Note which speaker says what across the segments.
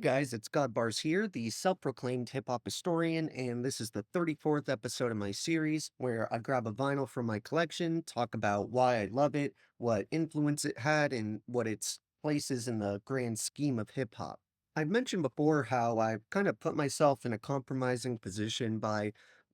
Speaker 1: Guys, it's Godbars here, the self-proclaimed hip-hop historian, and this is the 34th episode of my series where I grab a vinyl from my collection, talk about why I love it, what influence it had, and what its place is in the grand scheme of hip-hop. I've mentioned before how I've kind of put myself in a compromising position by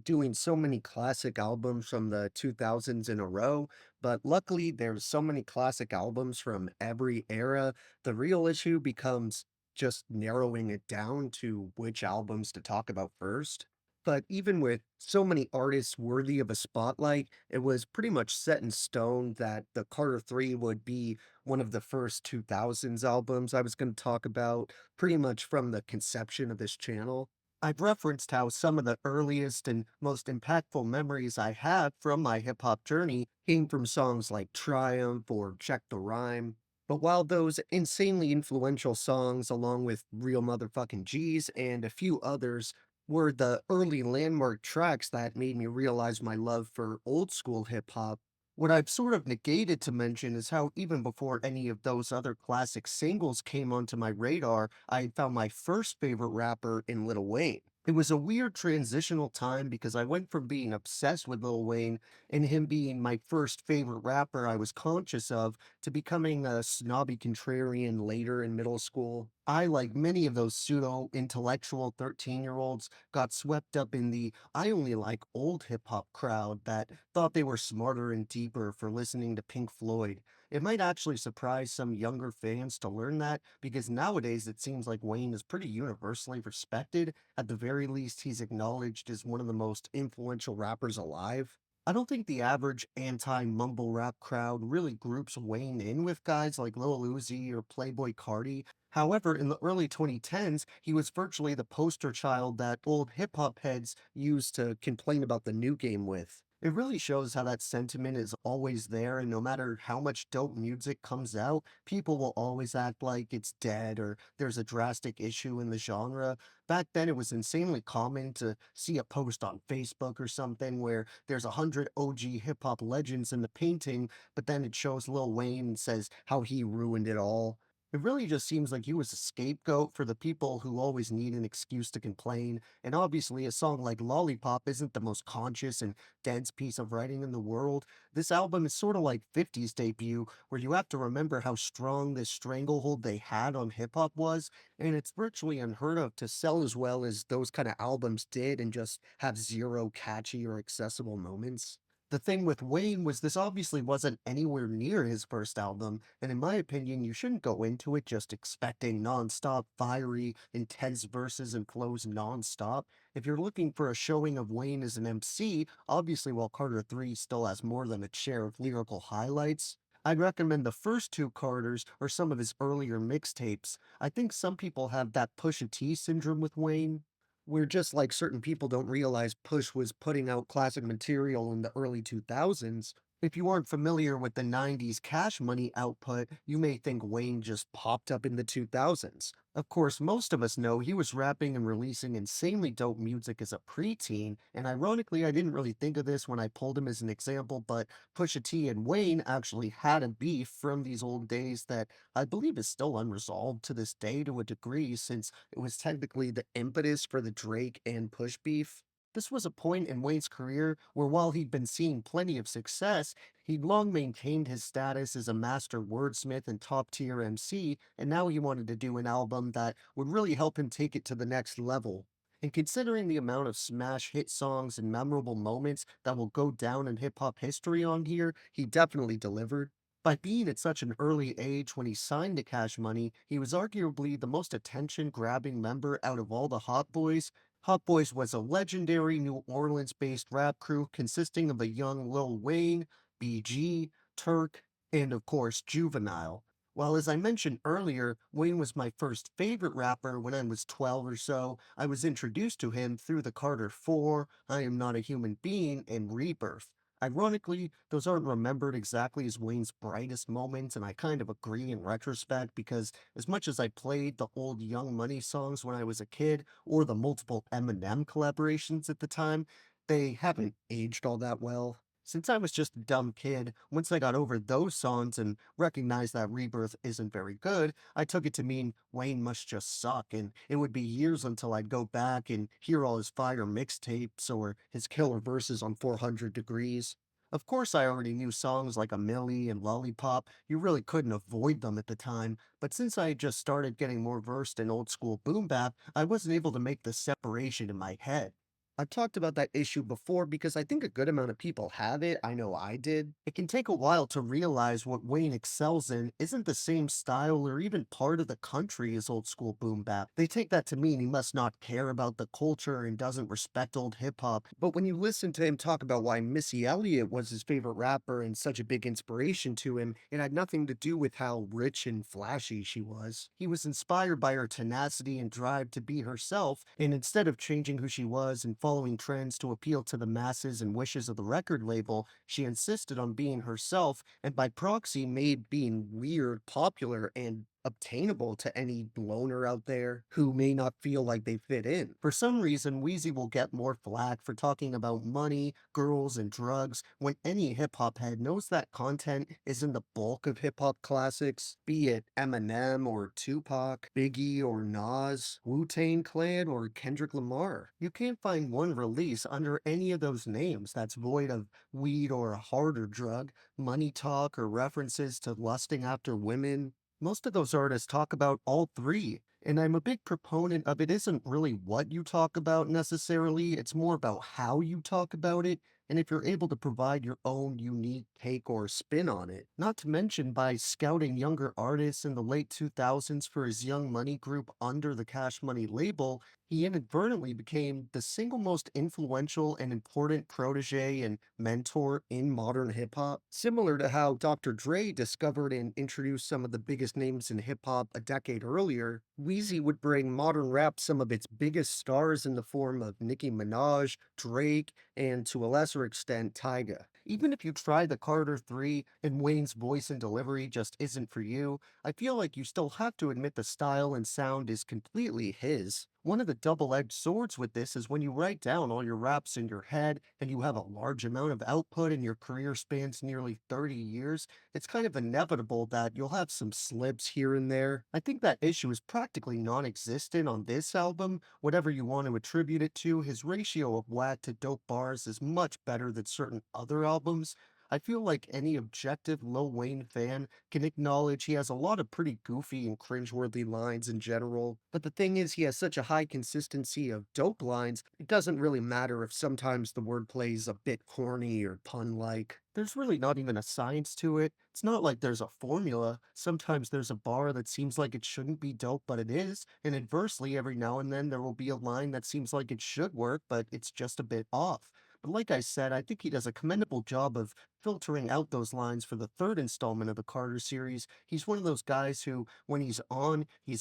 Speaker 1: doing so many classic albums from the 2000s in a row, but luckily there's so many classic albums from every era. The real issue becomes just narrowing it down to which albums to talk about first. But even with so many artists worthy of a spotlight, it was pretty much set in stone that the Carter 3 would be one of the first 2000s albums I was going to talk about, pretty much from the conception of this channel. I've referenced how some of the earliest and most impactful memories I have from my hip hop journey came from songs like Triumph or Check the Rhyme. But while those insanely influential songs, along with Real Motherfucking G's and a few others, were the early landmark tracks that made me realize my love for old school hip hop, what I've sort of negated to mention is how even before any of those other classic singles came onto my radar, I had found my first favorite rapper in Lil Wayne. It was a weird transitional time because I went from being obsessed with Lil Wayne and him being my first favorite rapper I was conscious of to becoming a snobby contrarian later in middle school. I, like many of those pseudo intellectual 13-year-olds, got swept up in the I only like old hip hop crowd that thought they were smarter and deeper for listening to Pink Floyd. It might actually surprise some younger fans to learn that because nowadays it seems like Wayne is pretty universally respected. At the very least, he's acknowledged as one of the most influential rappers alive. I don't think the average anti-mumble rap crowd really groups Wayne in with guys like Lil Uzi or Playboi Carti. However, in the early 2010s, he was virtually the poster child that old hip hop heads used to complain about the new game with. It really shows how that sentiment is always there, and no matter how much dope music comes out, people will always act like it's dead or there's a drastic issue in the genre. Back then, it was insanely common to see a post on Facebook or something where there's 100 OG hip hop legends in the painting, but then it shows Lil Wayne and says how he ruined it all. It really just seems like he was a scapegoat for the people who always need an excuse to complain, and obviously a song like Lollipop isn't the most conscious and dense piece of writing in the world. This album is sort of like 50's debut, where you have to remember how strong this stranglehold they had on hip hop was, and it's virtually unheard of to sell as well as those kind of albums did and just have zero catchy or accessible moments. The thing with Wayne was this obviously wasn't anywhere near his first album, and in my opinion, you shouldn't go into it just expecting nonstop, fiery, intense verses and flows nonstop. If you're looking for a showing of Wayne as an MC, obviously while Carter 3 still has more than its share of lyrical highlights, I'd recommend the first two Carters or some of his earlier mixtapes. I think some people have that Pusha T syndrome with Wayne, where just like certain people don't realize Push was putting out classic material in the early 2000s, if you aren't familiar with the 90s Cash Money output, you may think Wayne just popped up in the 2000s. Of course, most of us know he was rapping and releasing insanely dope music as a preteen, and ironically, I didn't really think of this when I pulled him as an example, but Pusha T and Wayne actually had a beef from these old days that I believe is still unresolved to this day to a degree, since it was technically the impetus for the Drake and Push beef. This was a point in Wayne's career where while he'd been seeing plenty of success, he'd long maintained his status as a master wordsmith and top tier MC, and now he wanted to do an album that would really help him take it to the next level. And considering the amount of smash hit songs and memorable moments that will go down in hip hop history on here, he definitely delivered. By being at such an early age when he signed to Cash Money, he was arguably the most attention grabbing member out of all the Hot Boys. Hot Boys was a legendary New Orleans based rap crew consisting of a young Lil Wayne, BG, Turk, and of course Juvenile. While as I mentioned earlier, Wayne was my first favorite rapper when I was 12 or so, I was introduced to him through the Carter 4, I Am Not a Human Being, and Rebirth. Ironically, those aren't remembered exactly as Wayne's brightest moments, and I kind of agree in retrospect because as much as I played the old Young Money songs when I was a kid, or the multiple Eminem collaborations at the time, they haven't aged all that well. Since I was just a dumb kid, once I got over those songs and recognized that Rebirth isn't very good, I took it to mean Wayne must just suck, and it would be years until I'd go back and hear all his fire mixtapes or his killer verses on 400 Degrees. Of course, I already knew songs like A Milli and Lollipop. You really couldn't avoid them at the time, but since I had just started getting more versed in old school boom bap, I wasn't able to make the separation in my head. I've talked about that issue before because I think a good amount of people have it. I know I did. It can take a while to realize what Wayne excels in isn't the same style or even part of the country as old school boom bap. They take that to mean he must not care about the culture and doesn't respect old hip hop. But when you listen to him talk about why Missy Elliott was his favorite rapper and such a big inspiration to him, it had nothing to do with how rich and flashy she was. He was inspired by her tenacity and drive to be herself, and instead of changing who she was and following trends to appeal to the masses and wishes of the record label, she insisted on being herself and by proxy made being weird popular and obtainable to any loner out there who may not feel like they fit in. For some reason, Wheezy will get more flack for talking about money, girls, and drugs when any hip hop head knows that content is in the bulk of hip hop classics, be it Eminem or Tupac, Biggie or Nas, Wu-Tang Clan or Kendrick Lamar. You can't find one release under any of those names that's void of weed or a harder drug, money talk, or references to lusting after women. Most of those artists talk about all three, and I'm a big proponent of it isn't really what you talk about necessarily, it's more about how you talk about it, and if you're able to provide your own unique take or spin on it. Not to mention by scouting younger artists in the late 2000s for his Young Money group under the Cash Money label, he inadvertently became the single most influential and important protege and mentor in modern hip hop. Similar to how Dr. Dre discovered and introduced some of the biggest names in hip hop a decade earlier, Weezy would bring modern rap some of its biggest stars in the form of Nicki Minaj, Drake, and to a lesser extent, Tyga. Even if you try the Carter 3 and Wayne's voice and delivery just isn't for you, I feel like you still have to admit the style and sound is completely his. One of the double-edged swords with this is when you write down all your raps in your head and you have a large amount of output and your career spans nearly 30 years, it's kind of inevitable that you'll have some slips here and there. I think that issue is practically non-existent on this album. Whatever you want to attribute it to, his ratio of whack to dope bars is much better than certain other albums. I feel like any objective Lil Wayne fan can acknowledge he has a lot of pretty goofy and cringeworthy lines in general, but the thing is he has such a high consistency of dope lines, it doesn't really matter if sometimes the wordplay is a bit corny or pun-like. There's really not even a science to it. It's not like there's a formula. Sometimes there's a bar that seems like it shouldn't be dope, but it is, and inversely, every now and then there will be a line that seems like it should work, but it's just a bit off. But like I said, I think he does a commendable job of filtering out those lines for the third installment of the Carter series. He's one of those guys who, when he's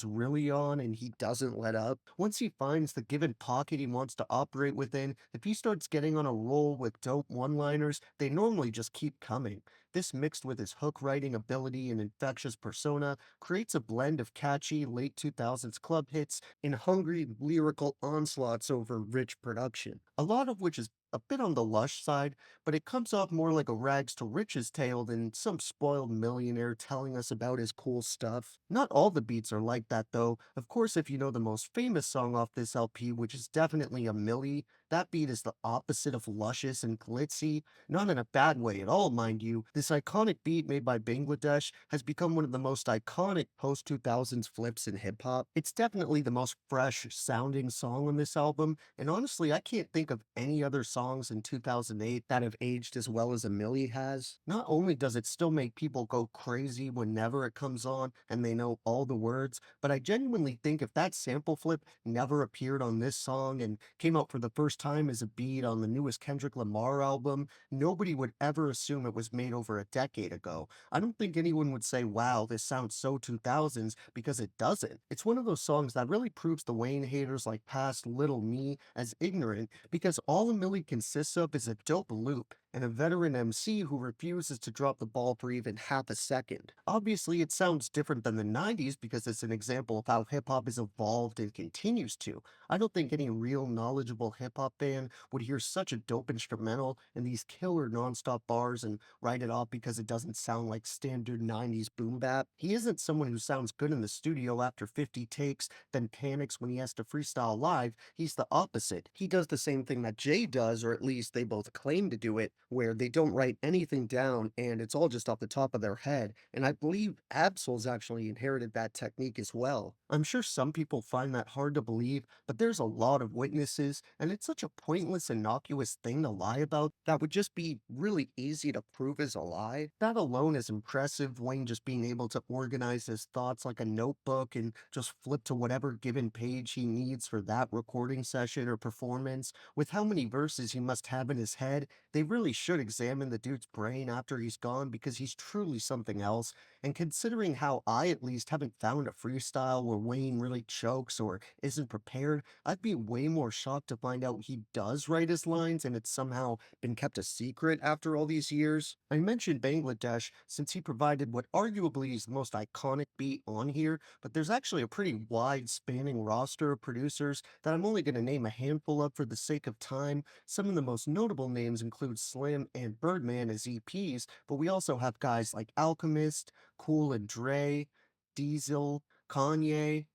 Speaker 1: really on and he doesn't let up. Once he finds the given pocket he wants to operate within, if he starts getting on a roll with dope one-liners, they normally just keep coming. This mixed with his hook writing ability and infectious persona creates a blend of catchy late 2000s club hits and hungry lyrical onslaughts over rich production. A lot of which is a bit on the lush side, but it comes off more like a rags to riches tale than some spoiled millionaire telling us about his cool stuff. Not all the beats are like that though. Of course, if you know the most famous song off this LP, which is definitely a Milli, that beat is the opposite of luscious and glitzy, not in a bad way at all, mind you. This iconic beat made by Bangladesh has become one of the most iconic post 2000s flips in hip hop. It's definitely the most fresh sounding song on this album, and honestly, I can't think of any other songs in 2008 that have aged as well as Milli has. Not only does it still make people go crazy whenever it comes on and they know all the words, but I genuinely think if that sample flip never appeared on this song and came out for the first time as a beat on the newest Kendrick Lamar album, nobody would ever assume it was made over a decade ago. I don't think anyone would say, wow, this sounds so 2000s, because it doesn't. It's one of those songs that really proves the Wayne haters like past Little Me as ignorant, because all a Milli consists of is a dope loop and a veteran MC who refuses to drop the ball for even half a second. Obviously, it sounds different than the 90s because it's an example of how hip hop has evolved and continues to. I don't think any real knowledgeable hip hop hop fan would hear such a dope instrumental and these killer nonstop bars and write it off because it doesn't sound like standard 90s boom bap. He isn't someone who sounds good in the studio after 50 takes, then panics when he has to freestyle live. He's the opposite. He does the same thing that Jay does, or at least they both claim to do it, where they don't write anything down and it's all just off the top of their head. And I believe Absol's actually inherited that technique as well. I'm sure some people find that hard to believe, but there's a lot of witnesses, and it's such a pointless, innocuous thing to lie about that would just be really easy to prove as a lie. That alone is impressive, Wayne just being able to organize his thoughts like a notebook and just flip to whatever given page he needs for that recording session or performance. With how many verses he must have in his head, they really should examine the dude's brain after he's gone because he's truly something else. And considering how I at least haven't found a freestyle where Wayne really chokes or isn't prepared, I'd be way more shocked to find out he does write his lines and it's somehow been kept a secret after all these years. I mentioned Bangladesh since he provided what arguably is the most iconic beat on here, but there's actually a pretty wide spanning roster of producers that I'm only going to name a handful of for the sake of time. Some of the most notable names include Slim and Birdman as EPs, but we also have guys like Alchemist, Cool and Dre, Diesel, Kanye,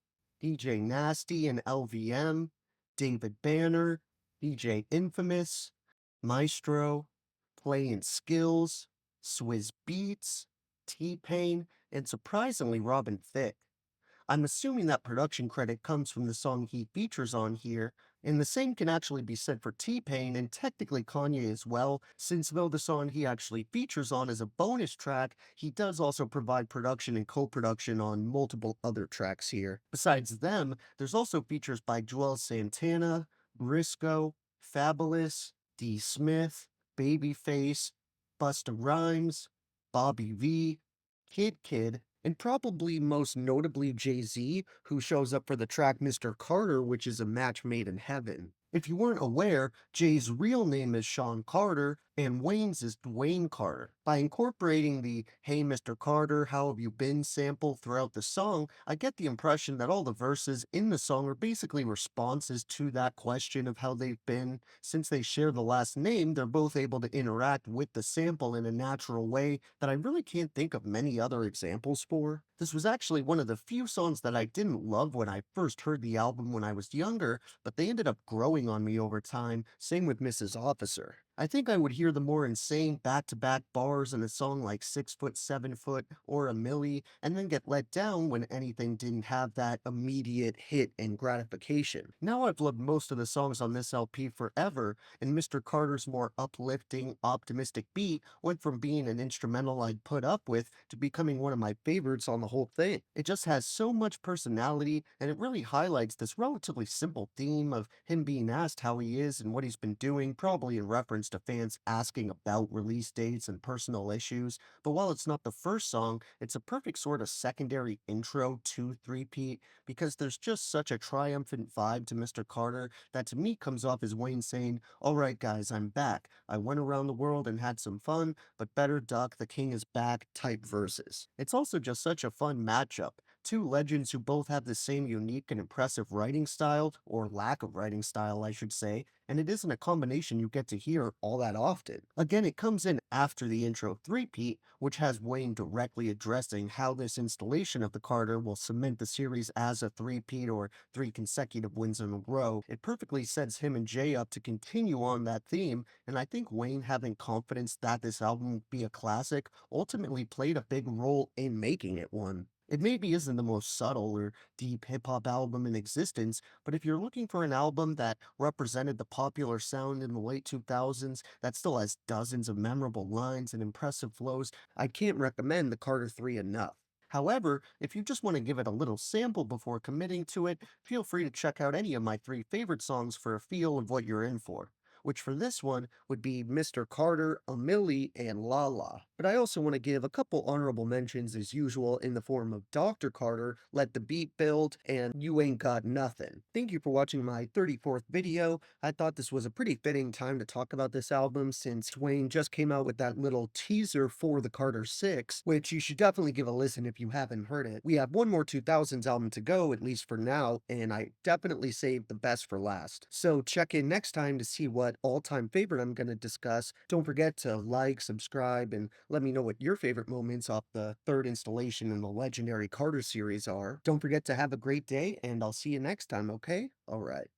Speaker 1: DJ Nasty and LVM, David Banner, DJ Infamous, Maestro, Playing Skills, Swizz Beats, T-Pain, and surprisingly Robin Thicke. I'm assuming that production credit comes from the song he features on here, and the same can actually be said for T-Pain and technically Kanye as well, since though the song he actually features on is a bonus track, he does also provide production and co-production on multiple other tracks here. Besides them, there's also features by Joel Santana, Briscoe, Fabulous, D. Smith, Babyface, Busta Rhymes, Bobby V, Kid, and probably most notably Jay-Z, who shows up for the track Mr. Carter, which is a match made in heaven. If you weren't aware, Jay's real name is Sean Carter, and Wayne's is Dwayne Carter. By incorporating the "Hey Mr. Carter, how have you been" sample throughout the song, I get the impression that all the verses in the song are basically responses to that question of how they've been. Since they share the last name, they're both able to interact with the sample in a natural way that I really can't think of many other examples for. This was actually one of the few songs that I didn't love when I first heard the album when I was younger, but they ended up growing on me over time, same with Mrs. Officer. I think I would hear the more insane back-to-back bars in a song like 6 Foot, 7 Foot, or A Milli, and then get let down when anything didn't have that immediate hit and gratification. Now I've loved most of the songs on this LP forever, and Mr. Carter's more uplifting, optimistic beat went from being an instrumental I'd put up with to becoming one of my favorites on the whole thing. It just has so much personality, and it really highlights this relatively simple theme of him being asked how he is and what he's been doing, probably in reference to fans asking about release dates and personal issues. But while it's not the first song, it's a perfect sort of secondary intro to Three-Peat because there's just such a triumphant vibe to Mr. Carter that to me comes off as Wayne saying, "Alright guys, I'm back. I went around the world and had some fun, but better duck, the king is back" type verses. It's also just such a fun matchup. Two legends who both have the same unique and impressive writing style, or lack of writing style, I should say, and it isn't a combination you get to hear all that often. Again, it comes in after the intro Three-Peat, which has Wayne directly addressing how this installation of the Carter will cement the series as a three-peat or three consecutive wins in a row. It perfectly sets him and Jay up to continue on that theme, and I think Wayne having confidence that this album would be a classic ultimately played a big role in making it one. It maybe isn't the most subtle or deep hip hop album in existence, but if you're looking for an album that represented the popular sound in the late 2000s that still has dozens of memorable lines and impressive flows, I can't recommend the Carter 3 enough. However, if you just want to give it a little sample before committing to it, feel free to check out any of my three favorite songs for a feel of what you're in for, which for this one would be Mr. Carter, A Milli, and La La. but I also want to give a couple honorable mentions as usual in the form of Dr. Carter, Let the Beat Build, and You Ain't Got Nothing. Thank you for watching my 34th video. I thought this was a pretty fitting time to talk about this album since Dwayne just came out with that little teaser for the Carter 6, which you should definitely give a listen if you haven't heard it. We have one more 2000s album to go, at least for now, and I definitely saved the best for last. So check in next time to see what all-time favorite I'm going to discuss. Don't forget to like, subscribe, and let me know what your favorite moments off the third installation in the legendary Carter series are. Don't forget to have a great day, and I'll see you next time, okay? Alright.